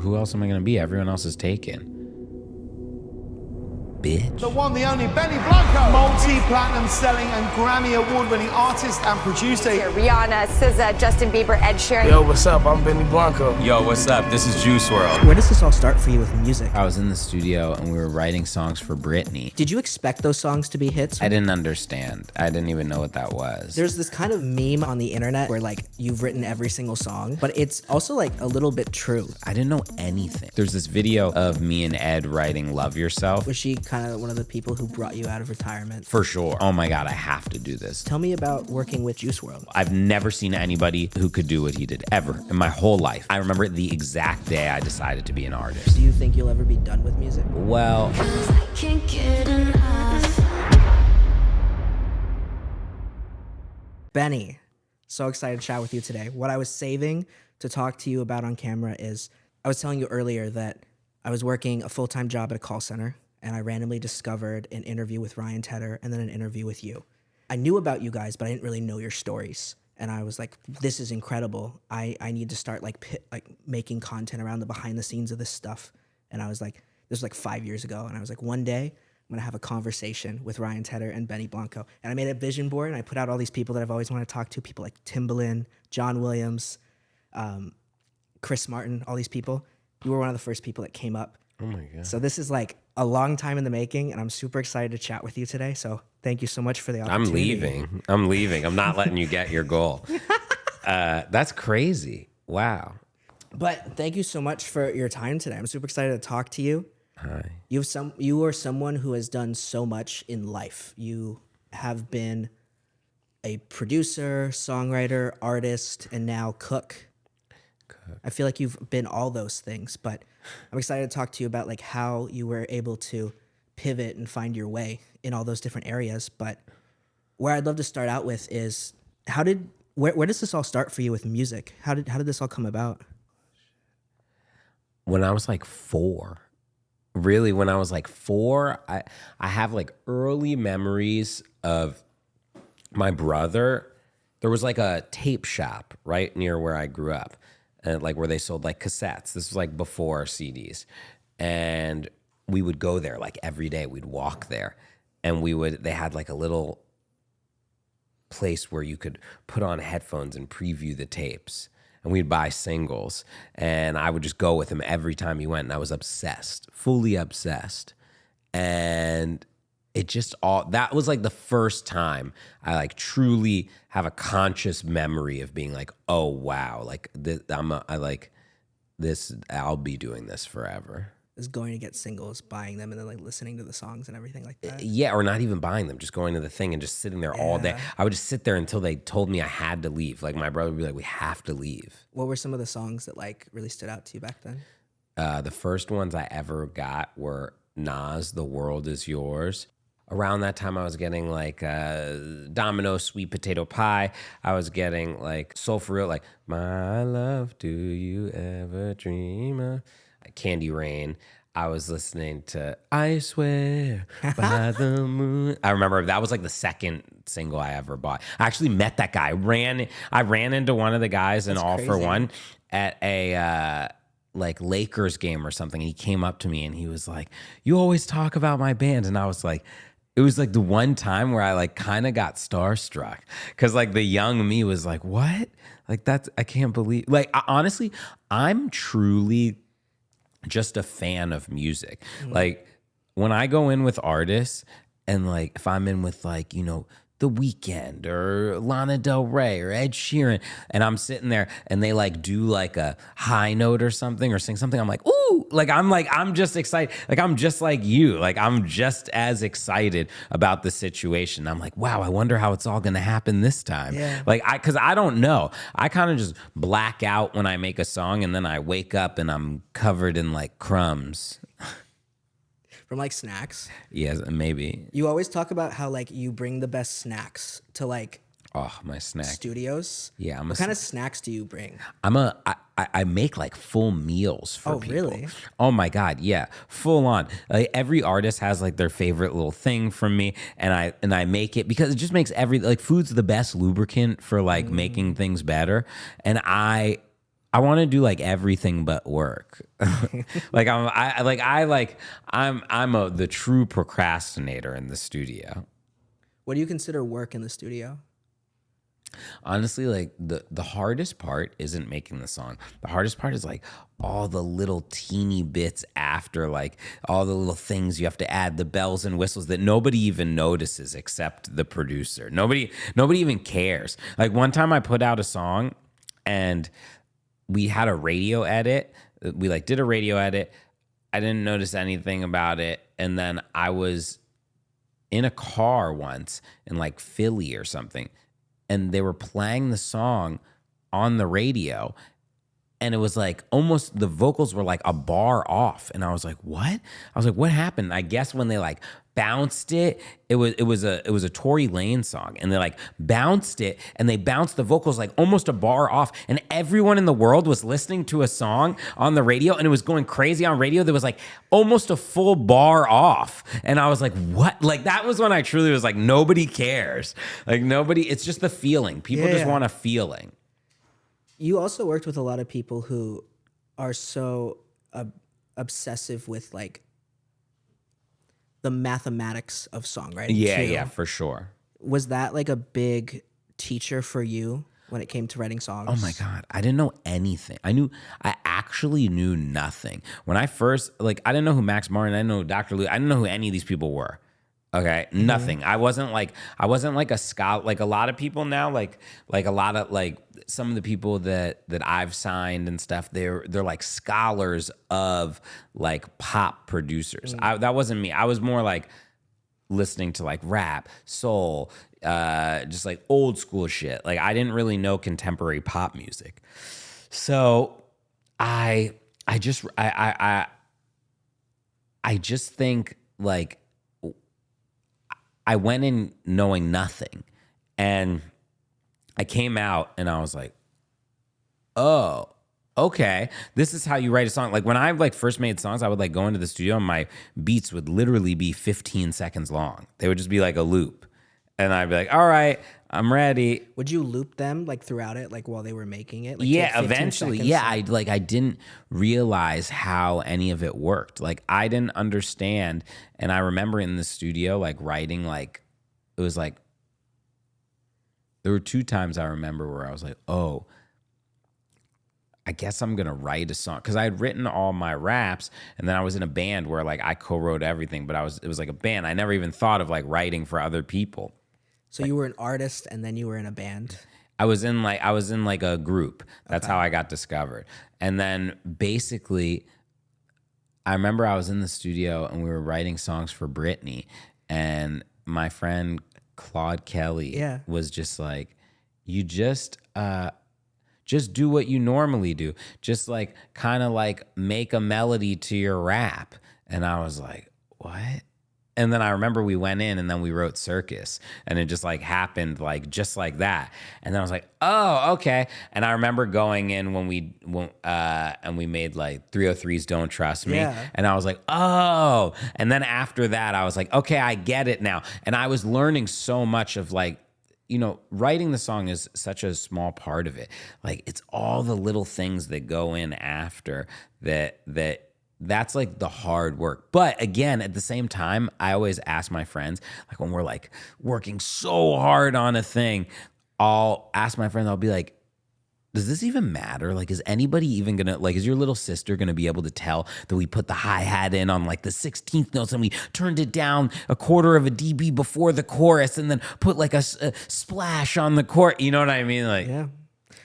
Who else am I going to be? Everyone else is taken. Bitch. The one, the only, Benny Blanco. Multi-platinum selling and Grammy award-winning artist and producer. Rihanna, SZA, Justin Bieber, Ed Sheeran. Yo, what's up? I'm Benny Blanco. Yo, what's up? This is Juice WRLD. Where does this all start for you with music? I was in the studio and we were writing songs for Britney. Did you expect those songs to be hits? I didn't understand. I didn't even know what that was. There's this kind of meme on the internet where like you've written every single song, but it's also like a little bit true. I didn't know anything. There's this video of me and Ed writing Love Yourself. Was she kind of one of the people who brought you out of retirement? For sure. Oh my God, I have to do this. Tell me about working with Juice WRLD. I've never seen anybody who could do what he did, ever, in my whole life. I remember the exact day I decided to be an artist. Do you think you'll ever be done with music? Well, Can't get enough. Benny, so excited to chat with you today. What I was saving to talk to you about on camera is, I was telling you earlier that I was working a full-time job at a call center, and I randomly discovered an interview with Ryan Tedder and then an interview with you. I knew about you guys, but I didn't really know your stories. And I was like, this is incredible. I need to start like making content around the behind the scenes of this stuff. And I was like, this was like 5 years ago. And I was like, one day I'm gonna have a conversation with Ryan Tedder and Benny Blanco. And I made a vision board and I put out all these people that I've always wanted to talk to, people like Timbaland, John Williams, Chris Martin, all these people. You were one of the first people that came up. Oh my God. So this is like a long time in the making, and I'm super excited to chat with you today. So thank you so much for the opportunity. I'm leaving. I'm not letting you get your goal. that's crazy. Wow. But thank you so much for your time today. I'm super excited to talk to you. Hi. You are someone who has done so much in life. You have been a producer, songwriter, artist, and now cook. I feel like you've been all those things, but I'm excited to talk to you about like how you were able to pivot and find your way in all those different areas. But where I'd love to start out with is where does this all start for you with music? How did this all come about? When I was like 4, really, when I was like 4, I have like early memories of my brother. There was like a tape shop right near where I grew up. And like where they sold like cassettes. This was like before CDs. And we would go there like every day. We'd walk there. And they had like a little place where you could put on headphones and preview the tapes. And we'd buy singles. And I would just go with him every time he went. And I was obsessed, fully obsessed. And it just that was like the first time I like truly have a conscious memory of being like, oh wow, like I'll be doing this forever. Is going to get singles, buying them, and then like listening to the songs and everything like that. Yeah, or not even buying them, just going to the thing and just sitting there all day. I would just sit there until they told me I had to leave. Like my brother would be like, we have to leave. What were some of the songs that like really stood out to you back then? The first ones I ever got were Nas, The World Is Yours. Around that time, I was getting like Domino's Sweet Potato Pie. I was getting like Soul For Real, like My Love, Do You Ever Dream Of? Candy Rain. I was listening to I Swear by the Moon. I remember that was like the second single I ever bought. I actually met that guy. I ran into one of the guys in All For One at a like Lakers game or something. And he came up to me and he was like, you always talk about my band. And I was like, it was like the one time where I like kind of got starstruck because like the young me was like, what? Like I can't believe, like honestly, I'm truly just a fan of music. Like when I go in with artists and like if I'm in with like, you know, The Weeknd or Lana Del Rey or Ed Sheeran, and I'm sitting there and they like do like a high note or something or sing something, I'm like, ooh, I'm just excited. Like I'm just like you. Like I'm just as excited about the situation. I'm like, wow, I wonder how it's all gonna happen this time. Yeah. Like cause I don't know. I kind of just black out when I make a song and then I wake up and I'm covered in like crumbs. From like snacks? Yes, maybe. You always talk about how like you bring the best snacks to like my snack studios. Yeah, what kind of snacks do you bring? I make like full meals for people. Really? Oh my God, yeah, full on. Like every artist has like their favorite little thing from me, and I make it because it just makes food's the best lubricant for like making things better, and I want to do like everything but work. Like I'm the true procrastinator in the studio. What do you consider work in the studio? Honestly, like the hardest part isn't making the song. The hardest part is like all the little teeny bits after, like all the little things you have to add, the bells and whistles that nobody even notices except the producer. Nobody even cares. Like one time I put out a song and we had a radio edit. We like did a radio edit. I didn't notice anything about it. And then I was in a car once in like Philly or something, and they were playing the song on the radio, and it was like almost the vocals were like a bar off, and I was like, "What?" I was like, "What happened?" I guess when they like bounced it, it was a Tory Lanez song, and they like bounced it, and they bounced the vocals like almost a bar off, and everyone in the world was listening to a song on the radio, and it was going crazy on radio. There was like almost a full bar off, and I was like, "What?" Like that was when I truly was like, nobody cares, like nobody. It's just the feeling. People just want a feeling. You also worked with a lot of people who are so obsessive with like the mathematics of songwriting. Yeah, for sure. Was that like a big teacher for you when it came to writing songs? Oh my God. I didn't know anything. I actually knew nothing. When I first, like, I didn't know who Max Martin, I didn't know Dr. Lou, I didn't know who any of these people were. Okay. Nothing. I wasn't like a scholar, like a lot of people now, like a lot of like some of the people that I've signed and stuff, they're like scholars of like pop producers. That wasn't me. I was more like listening to like rap, soul, just like old school shit. Like I didn't really know contemporary pop music. So I just think like I went in knowing nothing, and I came out and I was like, oh, okay, this is how you write a song. Like when I like first made songs, I would like go into the studio and my beats would literally be 15 seconds long. They would just be like a loop. And I'd be like, all right, I'm ready. Would you loop them like throughout it, like while they were making it? Like, yeah, eventually. Seconds? Yeah, I didn't realize how any of it worked. Like I didn't understand. And I remember in the studio, like writing, like it was like there were 2 times I remember where I was like, oh, I guess I'm gonna write a song, because I had written all my raps, and then I was in a band where like I co-wrote everything, but it was like a band. I never even thought of like writing for other people. So you were an artist and then you were in a band? I was in like a group. That's how I got discovered. And then basically I remember I was in the studio and we were writing songs for Britney, and my friend Claude Kelly was just like, you just do what you normally do. Just like kind of like make a melody to your rap. And I was like, what? And then I remember we went in and then we wrote Circus, and it just like happened like just like that. And then I was like, oh, okay. And I remember going in when we made like 303's Don't Trust Me. Yeah. And I was like, oh. And then after that, I was like, okay, I get it now. And I was learning so much of like, you know, writing the song is such a small part of it. Like it's all the little things that go in after that's like the hard work. But again, at the same time, I always ask my friends, like when we're like working so hard on a thing, I'll ask my friends, I'll be like, does this even matter? Like, is anybody even gonna, like, is your little sister gonna be able to tell that we put the hi-hat in on like the 16th notes and we turned it down a quarter of a dB before the chorus and then put like a splash on the chorus? You know what I mean? Like, yeah.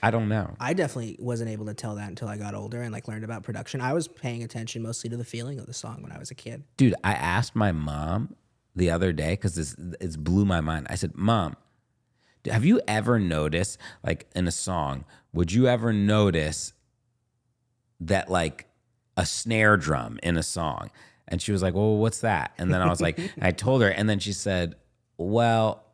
I don't know. I definitely wasn't able to tell that until I got older and like learned about production. I was paying attention mostly to the feeling of the song when I was a kid. Dude, I asked my mom the other day, because it's blew my mind. I said, Mom, have you ever noticed, like in a song, would you ever notice that like a snare drum in a song? And she was like, well, what's that? And then I was like, I told her, and then she said, well,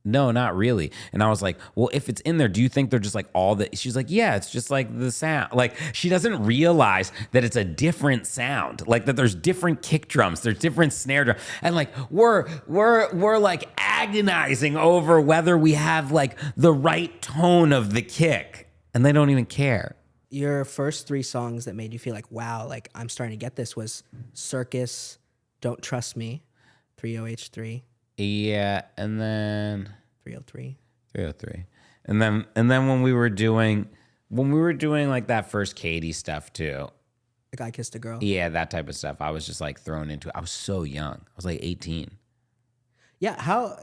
no, not really. And I was like, well, if it's in there, do you think they're just like all the, she's like, yeah, it's just like the sound. Like she doesn't realize that it's a different sound, like that there's different kick drums, there's different snare drum. And like, we're like agonizing over whether we have like the right tone of the kick, and they don't even care. your first 3 songs that made you feel like, wow, like I'm starting to get this was Circus, Don't Trust Me, 30H3, Yeah, and then 303. 303. And then when we were doing like that first Katie stuff too. A Guy Kissed a Girl. Yeah, that type of stuff. I was just like thrown into it. I was so young. I was like 18. Yeah, how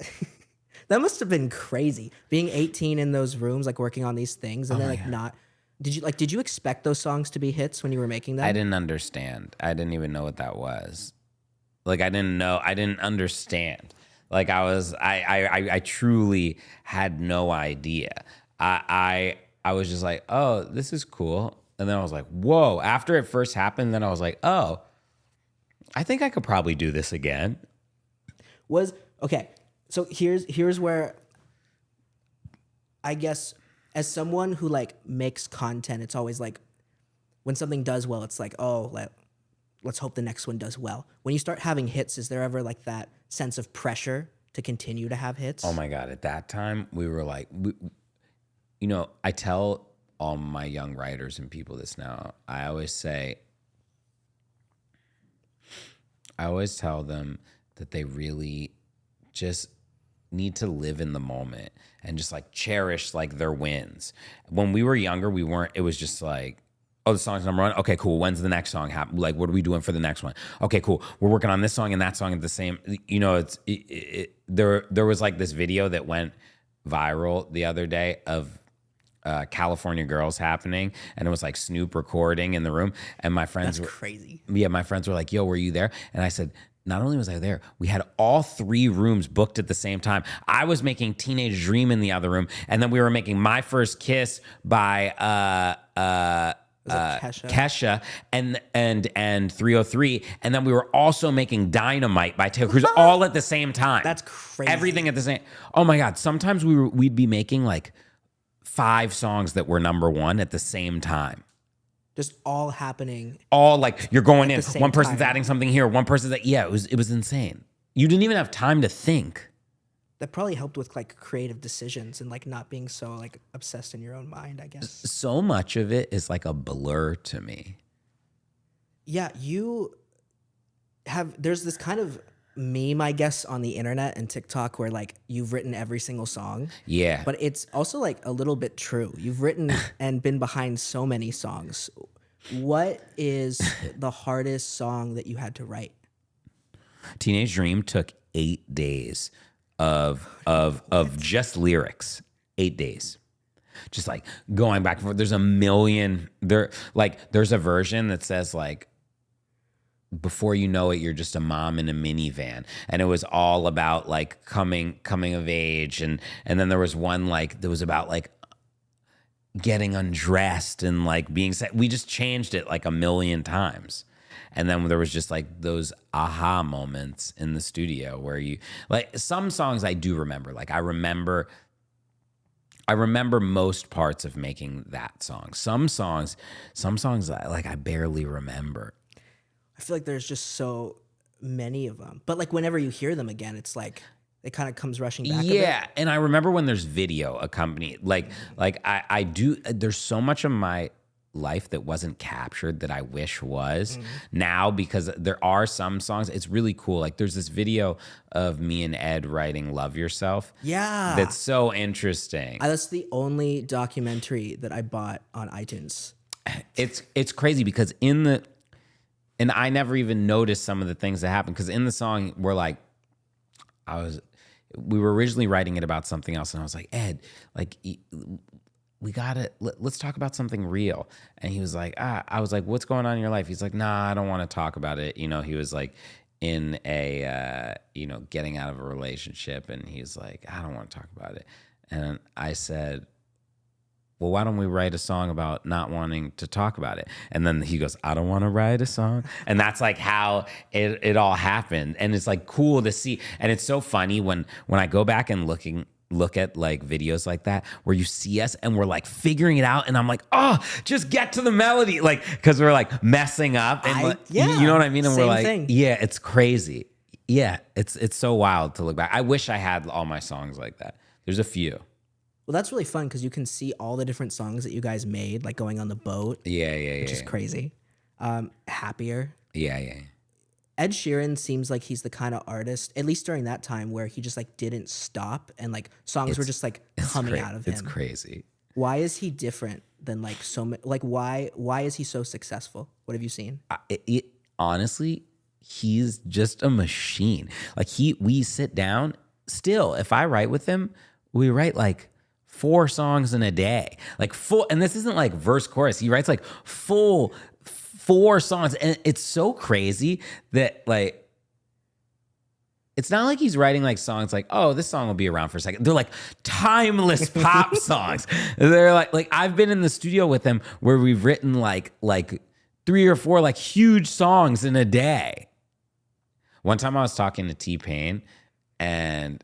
that must have been crazy being 18 in those rooms, like working on these things, and then like not. Did you expect those songs to be hits when you were making them? I didn't understand. I didn't even know what that was. Like I didn't understand. Like I truly had no idea. I was just like, oh, this is cool. And then I was like, whoa. After it first happened, then I was like, oh, I think I could probably do this again. Okay. So here's where I guess as someone who like makes content, it's always like when something does well, it's like, oh, let's hope the next one does well. When you start having hits, is there ever like that sense of pressure to continue to have hits? Oh my God. At that time, we were like, I tell all my young writers and people this now. I always tell them that they really just need to live in the moment and just like cherish like their wins. When we were younger, it was just like, oh, the song's number 1. Okay, cool. When's the next song happen? Like, what are we doing for the next one? Okay, cool. We're working on this song and that song at the same, there was like this video that went viral the other day of California Girls happening, and it was like Snoop recording in the room, and my friends That's crazy. Yeah, my friends were like, yo, were you there? And I said, not only was I there, we had all 3 rooms booked at the same time. I was making Teenage Dream in the other room, and then we were making My First Kiss by Kesha and 303, and then we were also making Dynamite by Taylor Cruz all at the same time. That's crazy. Everything at the same. Oh my God! Sometimes we'd be making like 5 songs that were number 1 at the same time. Just all happening. All like you're going in. One person's time. adding something here. One person's it was insane. You didn't even have time to think. That probably helped with like creative decisions and like not being so like obsessed in your own mind, I guess. So much of it is like a blur to me. Yeah, there's this kind of meme, I guess, on the internet and TikTok where like you've written every single song. Yeah. But it's also like a little bit true. You've written and been behind so many songs. What is the hardest song that you had to write? Teenage Dream took 8 days of just lyrics. 8 days. Just like going back and forth. There's a million there's a version that says like, before you know it, you're just a mom in a minivan. And it was all about like coming of age. And then there was one like that was about like getting undressed and like being set. We just changed it like a million times. And then there was just like those aha moments in the studio where you like some songs I do remember. Like I remember most parts of making that song. Some songs I barely remember. I feel like there's just so many of them. But like whenever you hear them again, it's like it kind of comes rushing back. Yeah, and I remember when there's video accompanied. Like I do. There's so much of my life that wasn't captured that I wish was now, because there are some songs. It's really cool. Like there's this video of me and Ed writing "Love Yourself." Yeah, that's so interesting. That's the only documentary that I bought on iTunes. It's crazy because and I never even noticed some of the things that happened, because in the song we're like, we were originally writing it about something else, and I was like, Ed, like let's talk about something real. And he was like, I was like, what's going on in your life? He's like, nah, I don't want to talk about it. He was like in a getting out of a relationship, and he's like, I don't want to talk about it. And I said, well, why don't we write a song about not wanting to talk about it? And then he goes, I don't want to write a song. And that's like how it all happened. And it's like cool to see. And it's so funny when I go back and look at like videos like that where you see us and we're like figuring it out, and I'm like, oh, just get to the melody, like, because we're like messing up, and you know what I mean? And we're like, thing. Yeah, it's crazy. Yeah, it's so wild to look back. I wish I had all my songs like that. There's a few. Well, that's really fun because you can see all the different songs that you guys made, like going on the boat, Yeah, which is crazy. Happier. Yeah. Ed Sheeran seems like he's the kind of artist, at least during that time, where he just like didn't stop and like songs were just like coming out of him. It's crazy. Why is he different than like so many? Like why is he so successful? What have you seen? Honestly, he's just a machine. Like we sit down. Still, if I write with him, we write like 4 songs in a day, like full. And this isn't like verse chorus. He writes like full 4 songs, and it's so crazy that like. It's not like he's writing like songs like, oh, this song will be around for a second. They're like timeless pop songs. They're like I've been in the studio with him where we've written like 3 or 4 like huge songs in a day. One time I was talking to T-Pain and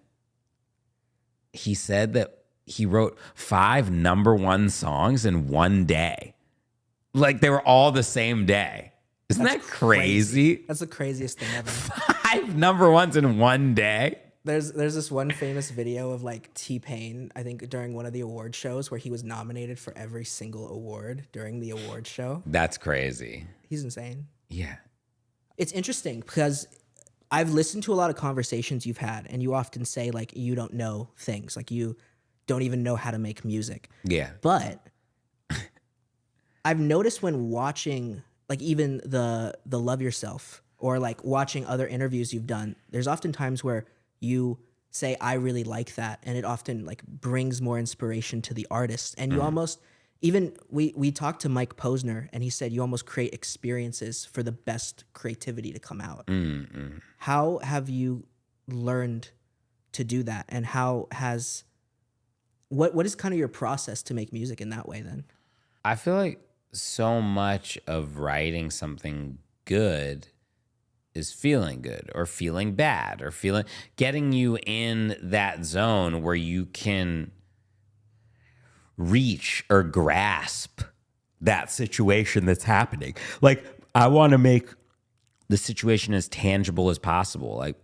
he said that he wrote 5 #1 songs in one day. Like they were all the same day. Isn't that crazy? That's the craziest thing ever. 5 #1s in one day. There's this one famous video of like T-Pain, I think during one of the award shows where he was nominated for every single award during the award show. That's crazy. He's insane. Yeah. It's interesting because I've listened to a lot of conversations you've had and you often say like you don't know things, like you don't even know how to make music. Yeah. But I've noticed when watching like even the Love Yourself or like watching other interviews you've done, there's often times where you say, I really like that. And it often like brings more inspiration to the artist. And you almost, even we talked to Mike Posner and he said you almost create experiences for the best creativity to come out. How have you learned to do that? And what is kind of your process to make music in that way then? I feel like so much of writing something good is feeling good or feeling bad or getting you in that zone where you can reach or grasp that situation that's happening. Like I want to make the situation as tangible as possible. Like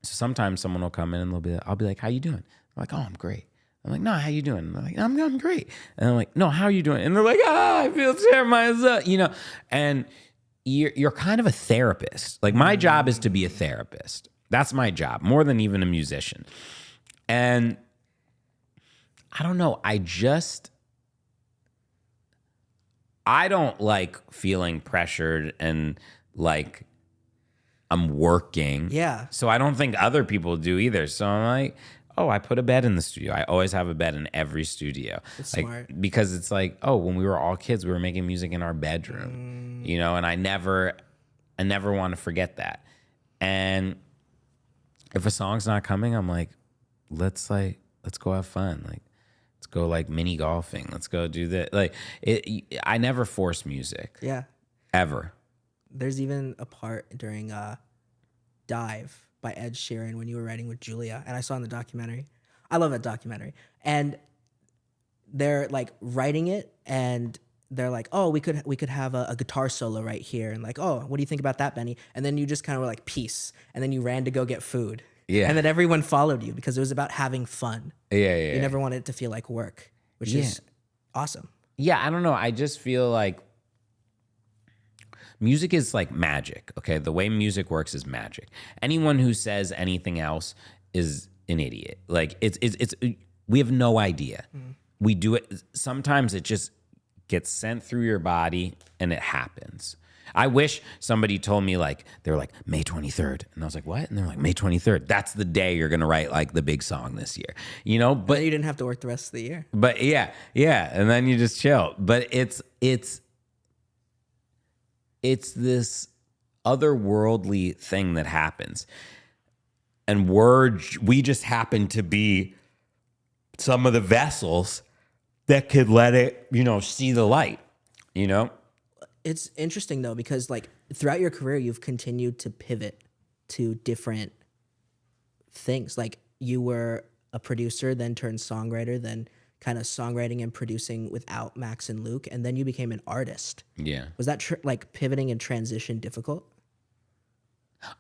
so sometimes someone will come in and I'll be like, how you doing? I'm like, oh, I'm great. I'm like, no, how you doing? And they're like, I'm great. And I'm like, no, how are you doing? And they're like, I feel terrible myself, and you're kind of a therapist. Like my job is to be a therapist. That's my job, more than even a musician. And I don't know, I don't like feeling pressured and like I'm working. Yeah. So I don't think other people do either. So I'm like, oh, I put a bed in the studio. I always have a bed in every studio. That's like, smart. Because it's like, oh, when we were all kids, we were making music in our bedroom, and I never want to forget that. And if a song's not coming, I'm like, let's go have fun. Like, let's go like mini golfing. Let's go do that. Like I never force music. Yeah. Ever. There's even a part during Dive by Ed Sheeran when you were writing with Julia, and I saw in the documentary. I love that documentary. And they're like writing it, and they're like, "Oh, we could have a guitar solo right here," and like, "Oh, what do you think about that, Benny?" And then you just kind of were like, "Peace," and then you ran to go get food. Yeah. And then everyone followed you because it was about having fun. Yeah. You never wanted it to feel like work, which is awesome. Yeah, I don't know. I just feel like music is like magic, okay? The way music works is magic. Anyone who says anything else is an idiot. Like it's we have no idea. We do it. Sometimes it just gets sent through your body and it happens. I wish somebody told me like, they were like, May 23rd. And I was like, what? And they're like, May 23rd. That's the day you're going to write like the big song this year, But you didn't have to work the rest of the year. But yeah. And then you just chill. But it's this otherworldly thing that happens. And we just happen to be some of the vessels that could let it, see the light, It's interesting though, because like throughout your career, you've continued to pivot to different things. Like you were a producer, then turned songwriter, then kind of songwriting and producing without Max and Luke, and then you became an artist. Yeah. Was that like pivoting and transition difficult?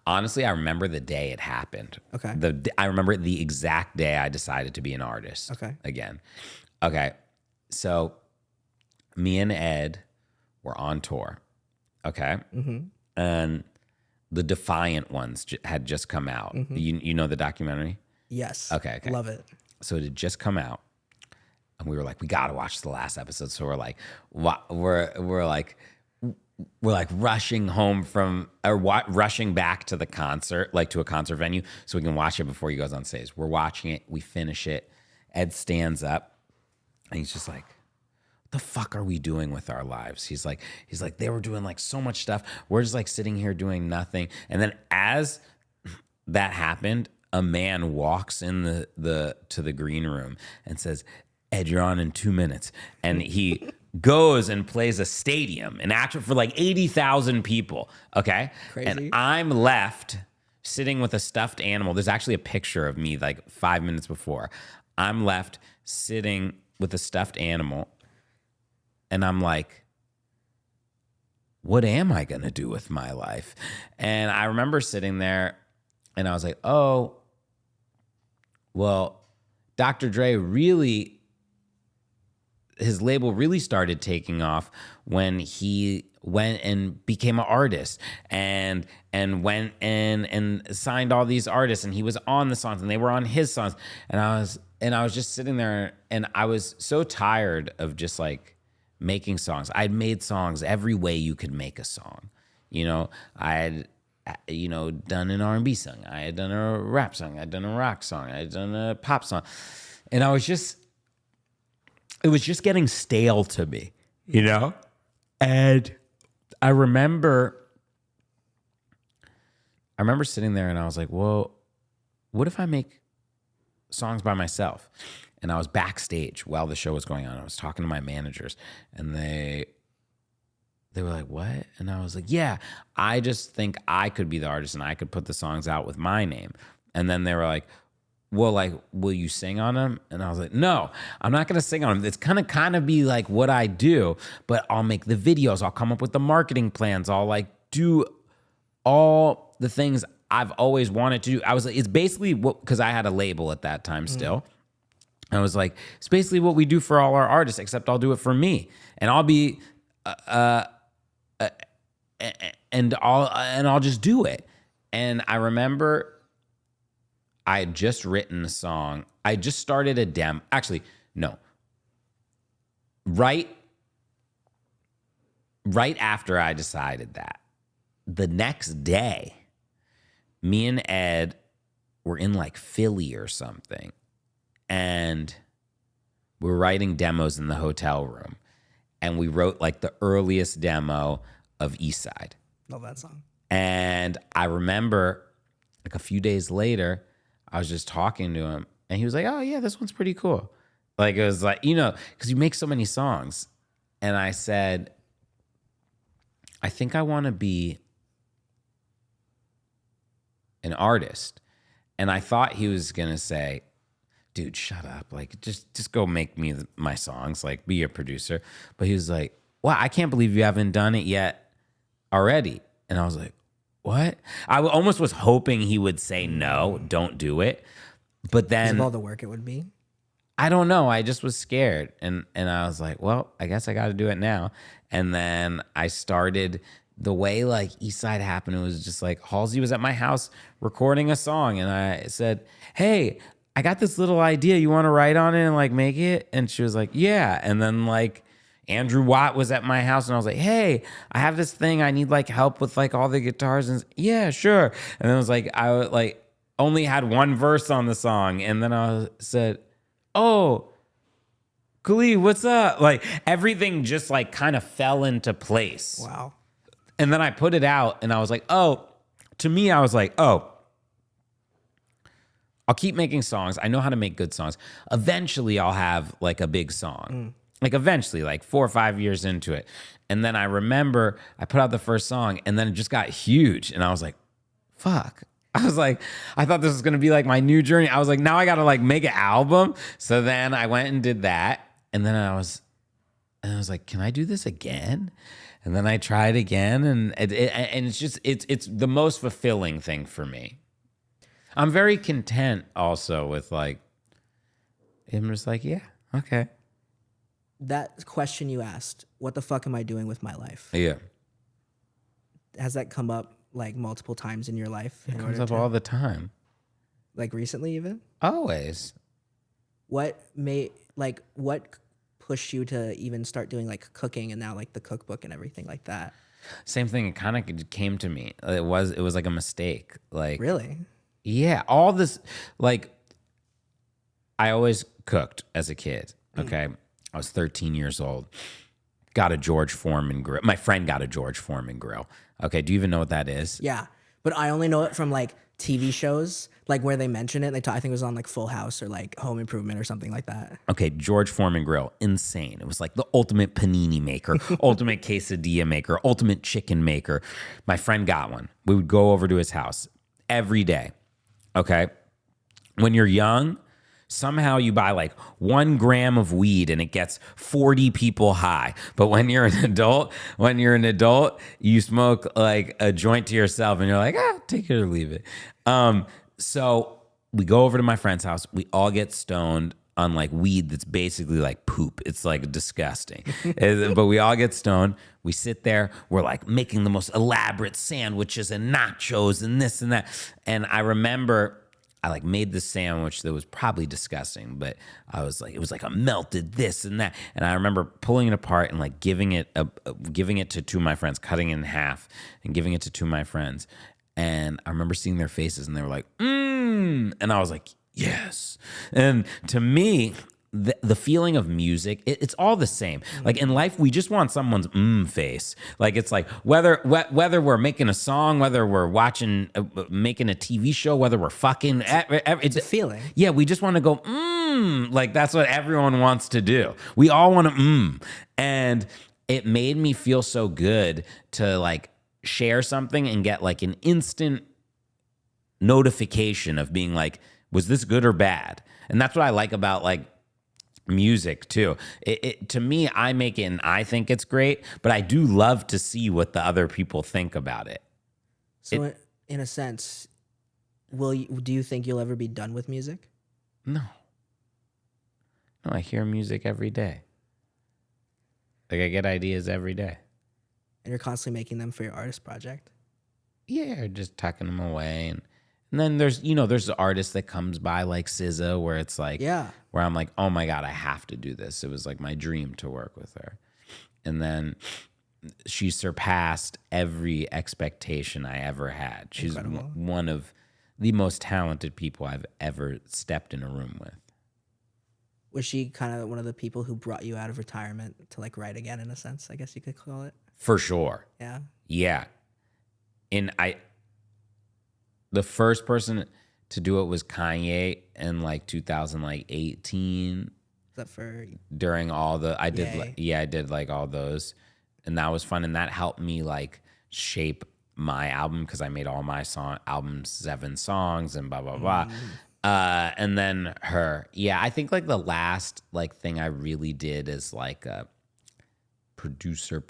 Honestly, I remember the day it happened. Okay. I remember the exact day I decided to be an artist. Okay. Again. Okay. So me and Ed were on tour. Okay. And the Defiant ones had just come out. You know the documentary? Yes. Okay. Love it. So it had just come out. And we were like, we got to watch the last episode. So we're like, we're like rushing home from, or rushing back to the concert, like to a concert venue, so we can watch it before he goes on stage. We're watching it. We finish it. Ed stands up and he's just like, what the fuck are we doing with our lives? He's like, they were doing like so much stuff. We're just like sitting here doing nothing. And then as that happened, a man walks in to the green room and says, Ed, you're on in 2 minutes. And he goes and plays a stadium, an action for like 80,000 people. Okay. Crazy. And I'm left sitting with a stuffed animal. There's actually a picture of me like 5 minutes before. I'm left sitting with a stuffed animal. And I'm like, what am I going to do with my life? And I remember sitting there and I was like, oh, well, Dr. Dre really, his label really started taking off when he went and became an artist and went in and signed all these artists, and he was on the songs and they were on his songs. And I was just sitting there and I was so tired of just like making songs. I'd made songs every way you could make a song. You know, I had, done an R&B song. I had done a rap song. I'd done a rock song. I had done a pop song. And it was just getting stale to me, you know? And I remember sitting there and I was like, well, what if I make songs by myself? And I was backstage while the show was going on. I was talking to my managers and they were like, what? And I was like, yeah, I just think I could be the artist and I could put the songs out with my name. And then they were like, well, like, will you sing on them? And I was like, no, I'm not going to sing on them. It's going to kind of be like what I do, but I'll make the videos. I'll come up with the marketing plans. I'll like do all the things I've always wanted to do. I was like, it's basically because I had a label at that time still. I was like, it's basically what we do for all our artists, except I'll do it for me. And I'll be, and I'll just do it. And I remember I had just written a song. I just started a demo. Actually, no. Right after I decided that, the next day, me and Ed were in like Philly or something. And we were writing demos in the hotel room. And we wrote like the earliest demo of East Side. Love that song. And I remember like a few days later, I was just talking to him and he was like, oh yeah, this one's pretty cool. Like it was like, because you make so many songs. And I said, I think I want to be an artist. And I thought he was going to say, dude, shut up. Like, just go make me my songs, like be a producer. But he was like, wow, I can't believe you haven't done it yet already. And I was like, what? I almost was hoping he would say, no, don't do it. But then, Because of all the work it would be. I don't know. I just was scared. And I was like, well, I guess I got to do it now. And then I started the way like East Side happened. It was just like Halsey was at my house recording a song. And I said, hey, I got this little idea. You want to write on it and like make it? And she was like, yeah. And then like Andrew Watt was at my house and I was like, hey, I have this thing. I need like help with like all the guitars. And yeah, sure. And then it was like, I like only had one verse on the song. And then I said, oh, Khalid, what's up? Like everything just like kind of fell into place. Wow. And then I put it out and I was like, oh, to me, I was like, oh, I'll keep making songs. I know how to make good songs. Eventually I'll have like a big song. Like eventually, like 4 or 5 years into it. And then I remember I put out the first song and then it just got huge. And I was like, fuck. I was like, I thought this was going to be like my new journey. I was like, now I got to like make an album. So then I went and did that. And then I was like, can I do this again? And then I try it again, and it's the most fulfilling thing for me. I'm very content also with like, I'm just like, yeah, okay. That question you asked, what the fuck am I doing with my life? Yeah. Has that come up like multiple times in your life? It comes up all the time. Like recently even? Always. What pushed you to even start doing like cooking and now like the cookbook and everything like that? Same thing. It kind of came to me. It was like a mistake. Like, Really? yeah, all this, like, I always cooked as a kid, okay? I was 13 years old. Got a George Foreman grill. My friend got a George Foreman grill. Okay, do you even know what that is? Yeah. But I only know it from like TV shows, like where they mention it. I think it was on like Full House or like Home Improvement or something like that. Okay, George Foreman grill, insane. It was like the ultimate panini maker, ultimate quesadilla maker, ultimate chicken maker. My friend got one. We would go over to his house every day, okay? When you're young, somehow you buy like 1 gram of weed and it gets 40 people high. But when you're an adult, you smoke like a joint to yourself and you're like, take it or leave it. So we go over to my friend's house. We all get stoned on like weed that's basically like poop. It's like disgusting. But we all get stoned. We sit there. We're like making the most elaborate sandwiches and nachos and this and that. And I remember I like made this sandwich that was probably disgusting, but I was like, it was like a melted this and that. And I remember pulling it apart and like giving it to two of my friends, cutting it in half and giving it to two of my friends. And I remember seeing their faces and they were like, and I was like, yes. And to me, the feeling of music, it's all the same. Like in life, we just want someone's face. Like it's like whether we're making a song, whether we're watching, making a TV show, whether we're fucking, It's a feeling. Yeah, we just want to go like that's what everyone wants to do. We all want to and it made me feel so good to like share something and get like an instant notification of being like, was this good or bad? And that's what I like about like music too. To me, I make it and I think it's great, but I do love to see what the other people think about it. So in a sense, do you think you'll ever be done with music? No, I hear music every day. Like I get ideas every day. And you're constantly making them for your artist project? Yeah, just tucking them away. And then there's the artist that comes by like SZA where it's like, where I'm like, oh my God, I have to do this. It was like my dream to work with her. And then she surpassed every expectation I ever had. She's one of the most talented people I've ever stepped in a room with. Was she kind of one of the people who brought you out of retirement to like write again in a sense, I guess you could call it? For sure. Yeah. Yeah. The first person to do it was Kanye in like 2018. Is that for during all the I did like all those, and that was fun, and that helped me like shape my album because I made all my albums 7 songs and blah blah blah. And then her, I think like the last like thing I really did is like a producer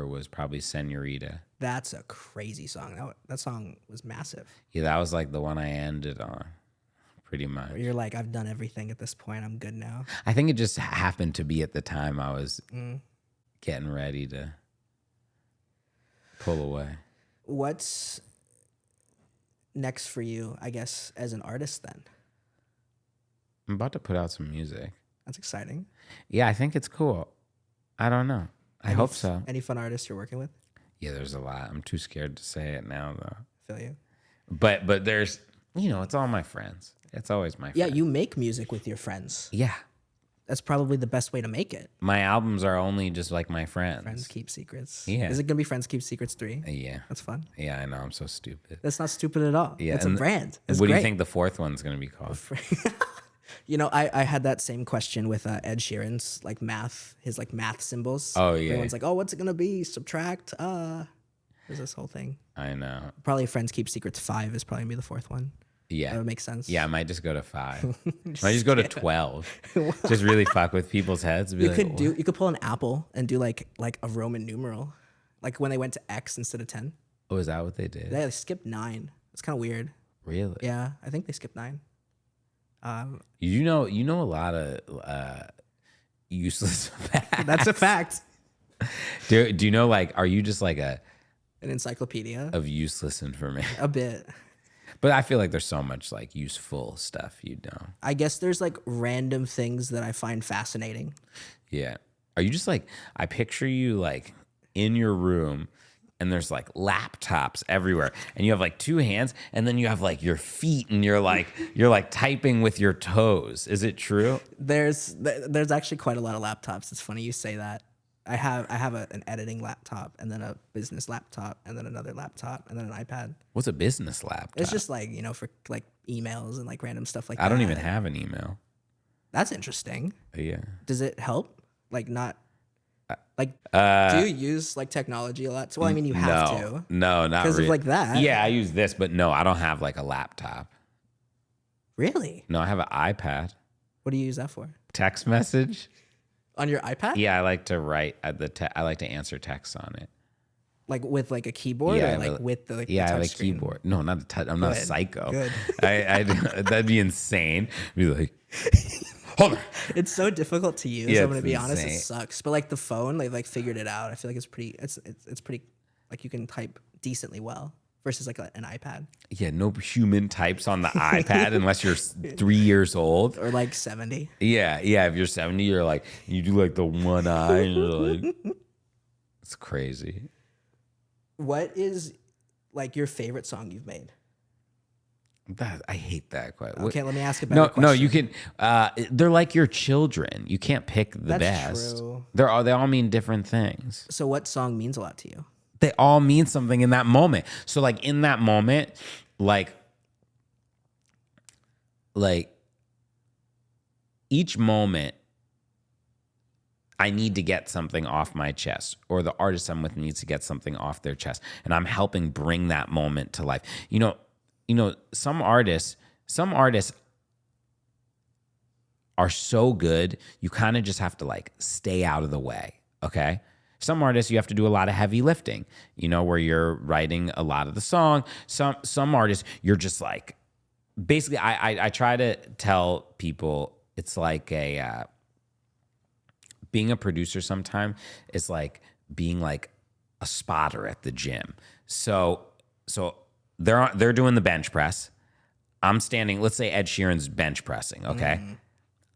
was probably Senorita. That's a crazy song. That song was massive. Yeah, that was like the one I ended on, pretty much. You're like, I've done everything at this point. I'm good now. I think it just happened to be at the time I was getting ready to pull away. What's next for you, I guess, as an artist then? I'm about to put out some music. That's exciting. Yeah, I think it's cool. I don't know. I hope so. Any fun artists you're working with? Yeah, there's a lot. I'm too scared to say it now, though. Feel you. But there's, it's all my friends. It's always my friends. Yeah, you make music with your friends. Yeah. That's probably the best way to make it. My albums are only just like my friends. Friends Keep Secrets. Yeah. Is it going to be Friends Keep Secrets 3? Yeah. That's fun. Yeah, I know. I'm so stupid. That's not stupid at all. Yeah. It's a brand. It's what great. do you think the 4th one's going to be called? I had that same question with Ed Sheeran's like math, his like math symbols. Oh, yeah. Everyone's like, oh, what's it going to be? Subtract. There's this whole thing. I know. Probably Friends Keep Secrets 5 is probably going to be the 4th one. Yeah. That would make sense. Yeah, I might just go to 5. Might just go to 12. Just really fuck with people's heads. You could pull an apple and do like a Roman numeral. Like when they went to X instead of 10. Oh, is that what they did? They skipped 9. It's kind of weird. Really? Yeah, I think they skipped 9. You know a lot of useless facts. That's a fact. Do you know, like, are you just like An encyclopedia. of useless information? A bit. But I feel like there's so much like useful stuff you know. I guess there's like random things that I find fascinating. Yeah. Are you just like, I picture you like in your room and there's like laptops everywhere and you have like 2 hands and then you have like your feet and you're like typing with your toes. Is it true? There's actually quite a lot of laptops. It's funny you say that. I have an editing laptop and then a business laptop and then another laptop and then an iPad. What's a business laptop? It's just like, for like emails and like random stuff like that. I don't even have an email. That's interesting. Yeah. Does it help? Like not like do you use like technology a lot? So, well, I mean, you have to. No, not because really. of like that. Yeah, I use this, but no, I don't have like a laptop. Really? No, I have an iPad. What do you use that for? Text message. On your iPad? Yeah, I like to write I like to answer texts on it. Like with like a keyboard Yeah, or like with the yeah, I have a touch screen? keyboard. No, not a touch. I'm not a psycho. Good. I that'd be insane. Be like, hold on. It's so difficult to use. Yeah, I'm gonna it's be honest, insane. it sucks. But like the phone, they like figured it out. I feel like it's pretty like you can type decently well versus like an iPad Yeah, no human types on the iPad unless you're 3 years old. or like 70. Yeah. If you're 70, you're like, you do like the one eye, and you're like, it's crazy. What is like your favorite song you've made? I hate that quite. Okay, let me ask a better question. No, you can. They're like your children. You can't pick the That's best. true. They all mean different things. So what song means a lot to you? They all mean something in that moment. So like in that moment, like each moment, I need to get something off my chest, or the artist I'm with needs to get something off their chest, and I'm helping bring that moment to life. You know, some artists are so good, you kind of just have to like stay out of the way, okay? Some artists, you have to do a lot of heavy lifting, where you're writing a lot of the song. Some artists, you're just like, basically, I try to tell people it's like being a producer sometimes is like being like a spotter at the gym. So they're doing the bench press. I'm standing, let's say Ed Sheeran's bench pressing, okay?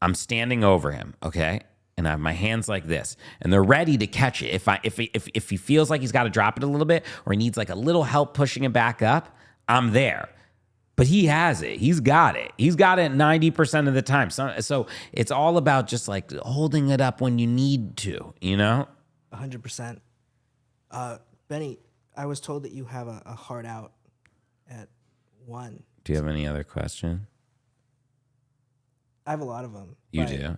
I'm standing over him, okay? And I have my hands like this, and they're ready to catch it. If he feels like he's got to drop it a little bit, or he needs like a little help pushing it back up, I'm there. But he has it. He's got it. He's got it 90% of the time. So it's all about just like holding it up when you need to, 100%. Benny, I was told that you have a heart out at 1. Do you have any other question? I have a lot of them. You do?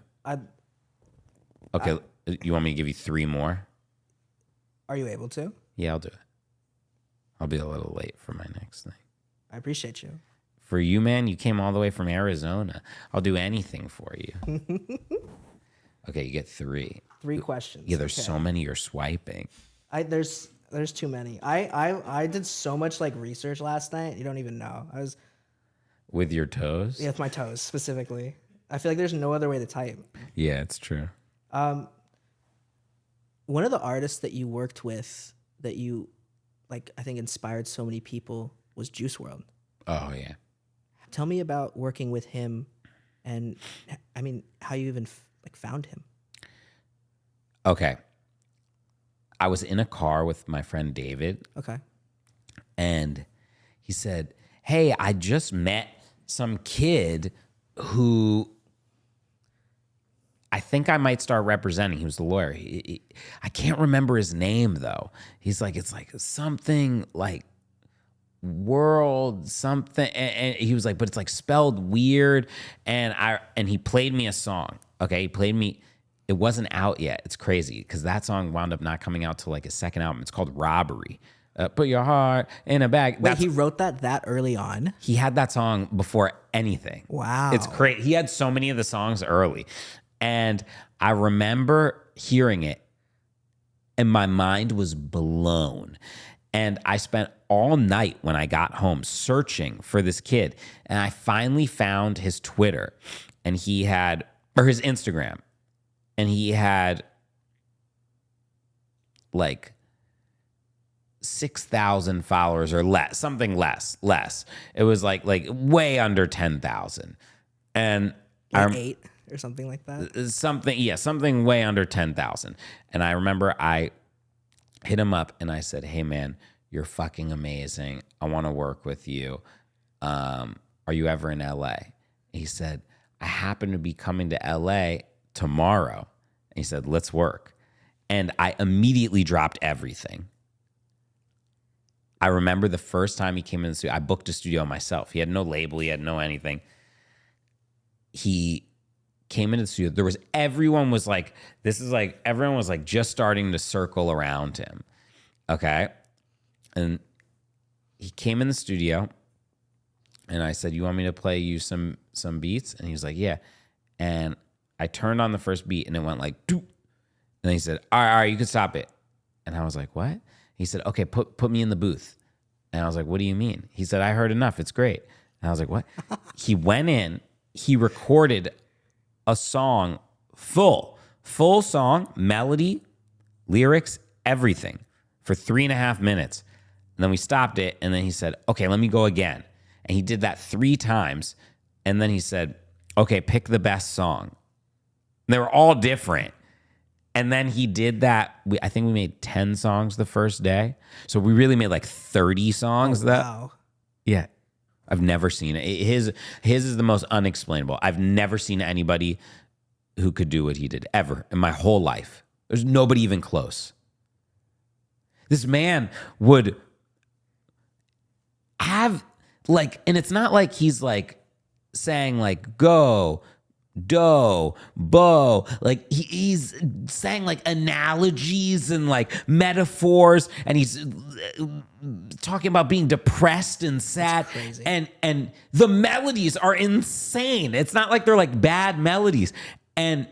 Okay, you want me to give you 3 more? Are you able to? Yeah, I'll do it. I'll be a little late for my next thing. I appreciate you. For you, man, you came all the way from Arizona. I'll do anything for you. Okay, you get 3. 3 questions. Yeah, there's Okay. so many you're swiping. There's too many. I did so much like research last night. You don't even know. I was With your toes? with my toes specifically. I feel like there's no other way to type. Yeah, it's true. One of the artists that you worked with that you like, I think inspired so many people was Juice WRLD. Oh, yeah. Tell me about working with him, and I mean, how you even found him. Okay. I was in a car with my friend David, Okay. and he said, hey, I just met some kid who I think I might start representing. He was the lawyer. I can't remember his name, though. He's like, it's like something like WRLD something. And he was like, but it's like spelled weird. And he played me a song. Okay, he played me. It wasn't out yet. It's crazy because that song wound up not coming out till like his second album. It's called Robbery. Put your heart in a bag. Wait, he wrote that early on? He had that song before anything. Wow. It's crazy. He had so many of the songs early. And I remember hearing it. And my mind was blown. And I spent all night when I got home searching for this kid. And I finally found his Twitter and he had, or his Instagram. And he had like 6,000 followers or less, something less. It was like way under 10,000. And Like 8 or something like that. Something way under 10,000. And I remember I hit him up and I said, "Hey man, you're fucking amazing. I want to work with you. Are you ever in LA?" He said, "I happen to be coming to LA tomorrow." And he said, "Let's work." And I immediately dropped everything. I remember the first time he came in the studio, I booked a studio myself. He had no label, he had no anything. He came into the studio. Everyone was like just starting to circle around him. Okay. And he came in the studio and I said, "You want me to play you some beats?" And he was like, "Yeah." And I turned on the first beat and it went like, doop. And then he said, all right, you can stop it. And I was like, what? He said, "Okay, put me in the booth." And I was like, "What do you mean?" He said, "I heard enough. It's great." And I was like, what? He went in, he recorded a song, full song, melody, lyrics, everything for 3.5 minutes. And then we stopped it. And then he said, "Okay, let me go again." And he did that 3 times. And then he said, "Okay, pick the best song." And they were all different. And then he did that. I think we made 10 songs the first day. So we really made like 30 songs. Wow. Yeah. I've never seen it. His is the most unexplainable. I've never seen anybody who could do what he did ever in my whole life. There's nobody even close. This man would have like, and it's not like he's like saying like go, do, bo, like he's saying like analogies and like metaphors, and he's talking about being depressed and sad. That's crazy. And the melodies are insane. It's not like they're like bad melodies. And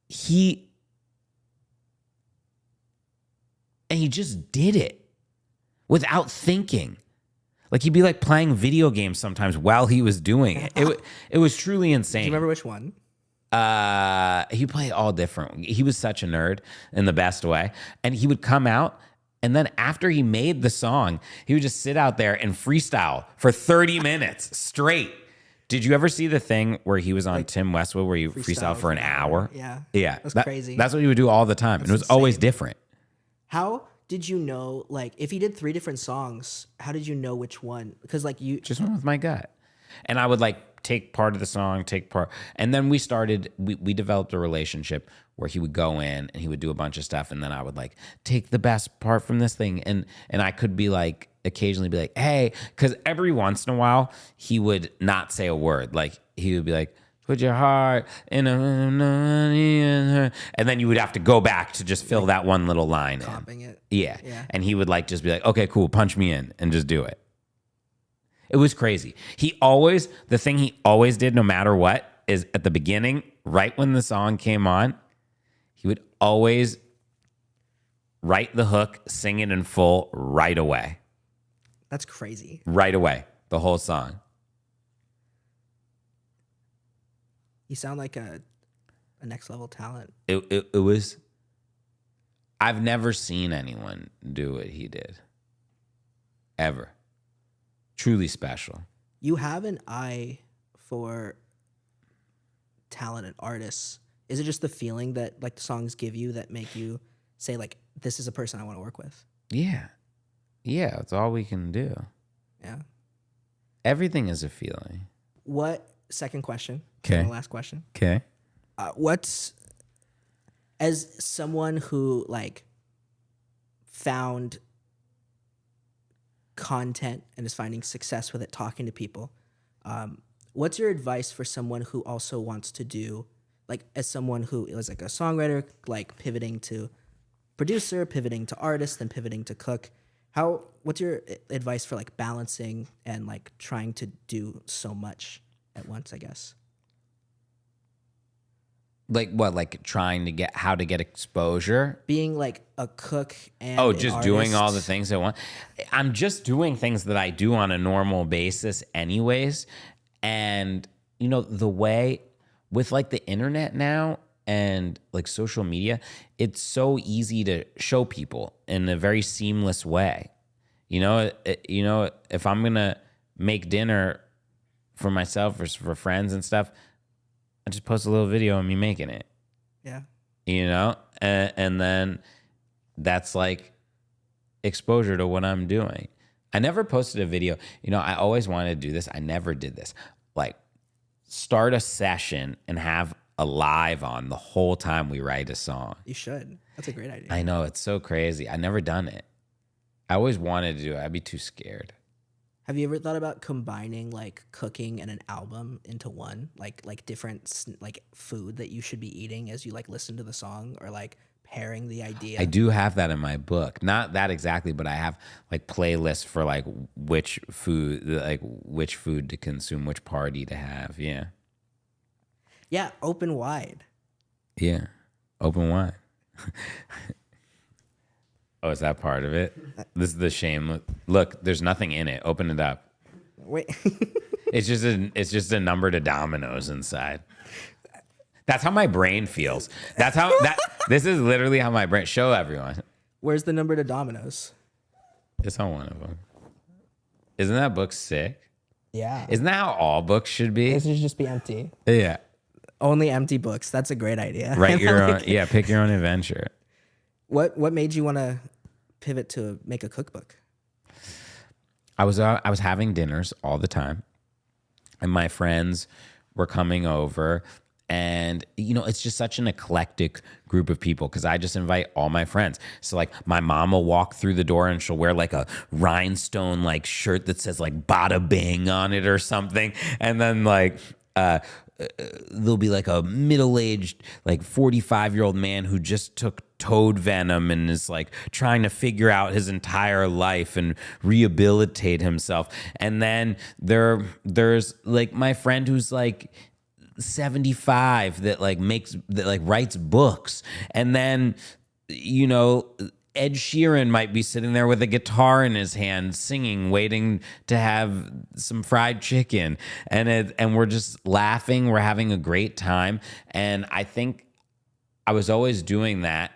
he just did it without thinking. Like he'd be like playing video games sometimes while he was doing it. It was truly insane. Do you remember which one? He played all different. He was such a nerd in the best way. And he would come out, and then after he made the song, he would just sit out there and freestyle for 30 minutes straight. Did you ever see the thing where he was on Tim Westwood where he freestyled for an hour? Yeah. Yeah. That's crazy. That's what he would do all the time. And it was always different. How did you know, like, if he did 3 different songs, how did you know which one? Because, like, you just went with my gut. And I would, like, take part of the song, and then we developed a relationship where he would go in and he would do a bunch of stuff, and then I would, like, take the best part from this thing. And I could be, like, occasionally be like, hey, because every once in a while, he would not say a word. Like, he would be like, put your heart in a... And then you would have to go back to just fill that one little line copying in. it. Yeah. Yeah. And he would like just be like, okay, cool, punch me in and just do it. It was crazy. The thing he always did no matter what is at the beginning, right when the song came on, he would always write the hook, sing it in full right away. That's crazy. Right away. The whole song. You sound like a next level talent. It was. I've never seen anyone do what he did. Ever. Truly special. You have an eye for talented artists. Is it just the feeling that like the songs give you that make you say like, this is a person I want to work with? Yeah. Yeah, that's all we can do. Yeah. Everything is a feeling. Second question. Okay. Last question. Okay. What's, as someone who like found content and is finding success with it, talking to people, what's your advice for someone who also wants to do, like as someone who is like a songwriter, like pivoting to producer, pivoting to artist, then pivoting to cook? What's your advice for like balancing and like trying to do so much at once, I guess? Like what? Like trying to get how to get exposure? Being like a cook and Oh, an just doing all the artist. things I want. I'm just doing things that I do on a normal basis, anyways. And the way with like the internet now and like social media, it's so easy to show people in a very seamless way. If I'm gonna make dinner for myself or for friends and stuff, I just post a little video of me making it. Yeah. And then that's like exposure to what I'm doing. I never posted a video. I always wanted to do this. I never did this. Like start a session and have a live on the whole time we write a song. You should. That's a great idea. I know, it's so crazy. I never done it. I always wanted to do it. I'd be too scared. Have you ever thought about combining like cooking and an album into one, like different like food that you should be eating as you like listen to the song, or like pairing the idea? I do have that in my book. Not that exactly, but I have like playlists for like which food to consume, which party to have. Yeah. Yeah, open wide. Yeah. Open wide. Oh, is that part of it? This is the shame. Look, there's nothing in it. Open it up. Wait. It's just a number to dominoes inside. That's how my brain feels. This is literally how my brain. Show everyone. Where's the number to Domino's? It's on one of them. Isn't that book sick? Yeah. Isn't that how all books should be? It should just be empty. Yeah. Only empty books. That's a great idea. Write your own. Yeah, pick your own adventure. What made you want to pivot to make a cookbook? I was having dinners all the time, and my friends were coming over, and it's just such an eclectic group of people because I just invite all my friends. So like my mom will walk through the door and she'll wear like a rhinestone like shirt that says like "Bada Bing" on it or something, and then like there'll be like a middle-aged like 45-year-old man who just took toad venom and is like trying to figure out his entire life and rehabilitate himself. And then there's like my friend who's like 75 that writes books. And then Ed Sheeran might be sitting there with a guitar in his hand singing, waiting to have some fried chicken. And we're just laughing. We're having a great time. And I think I was always doing that.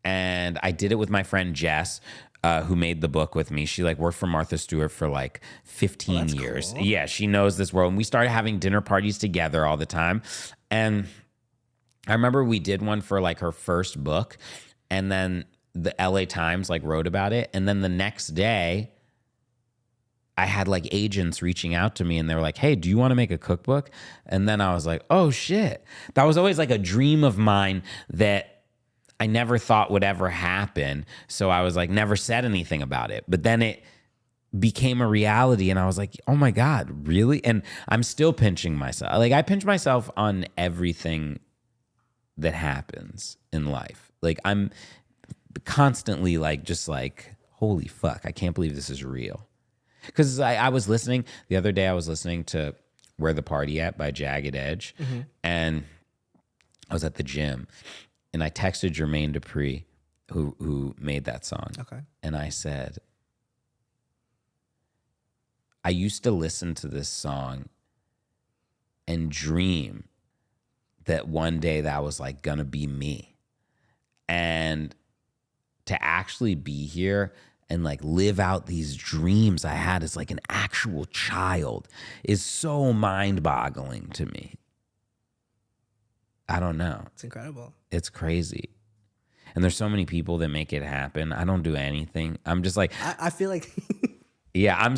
And I did it with my friend Jess, who made the book with me. She like worked for Martha Stewart for like 15 years. Cool. Yeah, she knows this world. And we started having dinner parties together all the time. And I remember we did one for like her first book. And then the LA Times like wrote about it. And then the next day I had like agents reaching out to me and they were like, "Hey, do you want to make a cookbook?" And then I was like, "Oh shit." That was always like a dream of mine that I never thought would ever happen. So I was like, never said anything about it. But then it became a reality and I was like, oh my God, really? And I'm still pinching myself. Like I pinch myself on everything that happens in life. Like I'm constantly like, just like, holy fuck, I can't believe this is real. Because I was listening, the other day I was listening to Where the Party At by Jagged Edge. Mm-hmm. And I was at the gym. And I texted Jermaine Dupri, who made that song. Okay. And I said, I used to listen to this song and dream that one day that was like gonna be me. And to actually be here and like live out these dreams I had as like an actual child is so mind-boggling to me. I don't know. It's incredible. It's crazy. And there's so many people that make it happen. I don't do anything. I'm just like, I feel like yeah,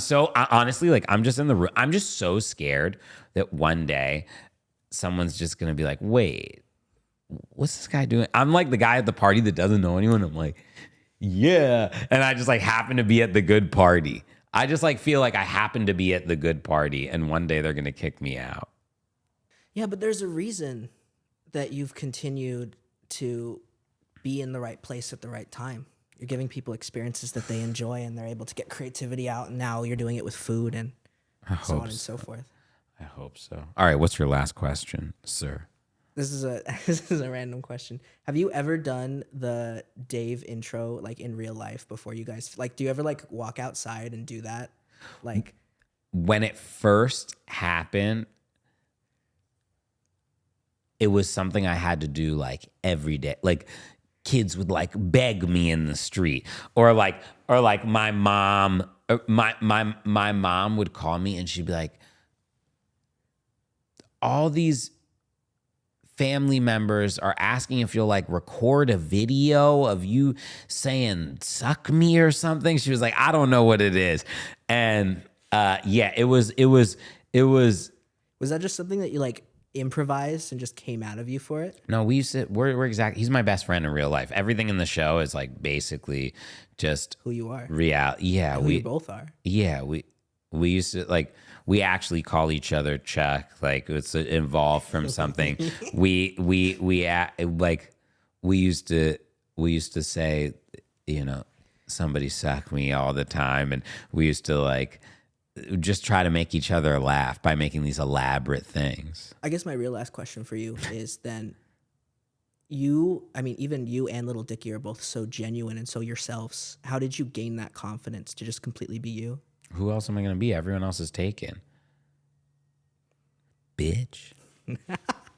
honestly, like I'm just in the room. I'm just so scared that one day someone's just going to be like, wait, what's this guy doing? I'm like the guy at the party that doesn't know anyone. I'm like, yeah. And I just like happen to be at the good party. I just like feel like I happen to be at the good party and one day they're going to kick me out. Yeah, but there's a reason that you've continued to be in the right place at the right time. You're giving people experiences that they enjoy and they're able to get creativity out. And now you're doing it with food and so on and so forth. I hope so. All right. What's your last question, sir? This is a this is a random question. Have you ever done the Dave intro like in real life before you guys like? Do you ever like walk outside and do that? Like When it first happened, it was something I had to do like every day. Like kids would like beg me in the street, or like my mom, my mom would call me and she'd be like, all these family members are asking if you'll like record a video of you saying suck me or something. She was like, I don't know what it is. And yeah, it was Was that just something that you like improvised and just came out of you for it? no, we used to, we're exactly, he's my best friend in real life. Everything in the show is like basically just Who you are? reality. Yeah. Who you both are. Yeah, we used to like we actually call each other Chuck, like it's involved from something. we like we used to say, you know, somebody suck me all the time, and we used to like just try to make each other laugh by making these elaborate things. I guess my real last question for you is then even you and Little Dicky are both so genuine and so yourselves. How did you gain that confidence to just completely be you? Who else am I going to be? Everyone else is taken. Bitch.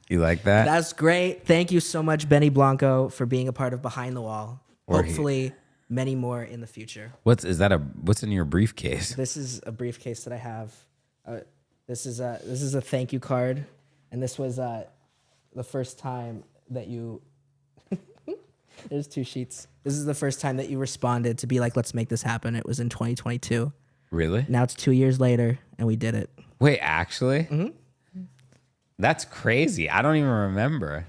You like that? That's great. Thank you so much, Benny Blanco, for being a part of Behind the Wall. Hopefully, many more in the future. What's in your briefcase? This is a briefcase that I have. This is a thank you card, and this was the first time that you. There's 2 sheets. This is the first time that you responded to be like, let's make this happen. It was in 2022. Really? Now it's 2 years later, and we did it. Wait, actually? Mm-hmm. That's crazy. I don't even remember.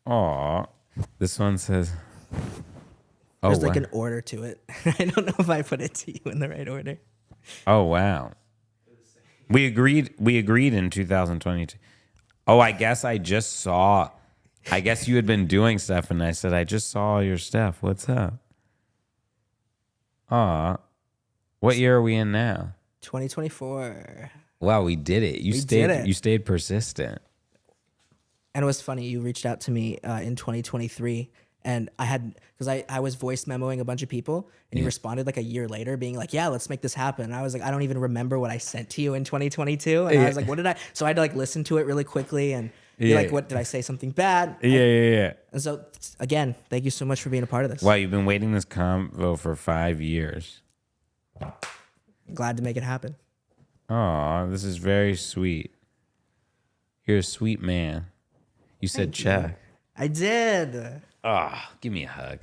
Oh, this one says. Oh, There's like wow. an order to it. I don't know if I put it to you in the right order. Oh, wow. We agreed in 2022. Oh, I guess you had been doing stuff, and I said, I just saw all your stuff. What's up? Aw. What year are we in now? 2024. Wow, we did it. You stayed persistent. And it was funny. You reached out to me in 2023, and I was voice memoing a bunch of people, and you responded like a year later, being like, "Yeah, let's make this happen." And I was like, I don't even remember what I sent to you in 2022, and I was like, "What did I?" So I had to like listen to it really quickly, and be like, "What did I say? Something bad?" Yeah. And so again, thank you so much for being a part of this. Wow, you've been waiting this convo for 5 years. Glad to make it happen. Aw, this is very sweet. You're a sweet man. You said Chuck. I did. Ah, give me a hug.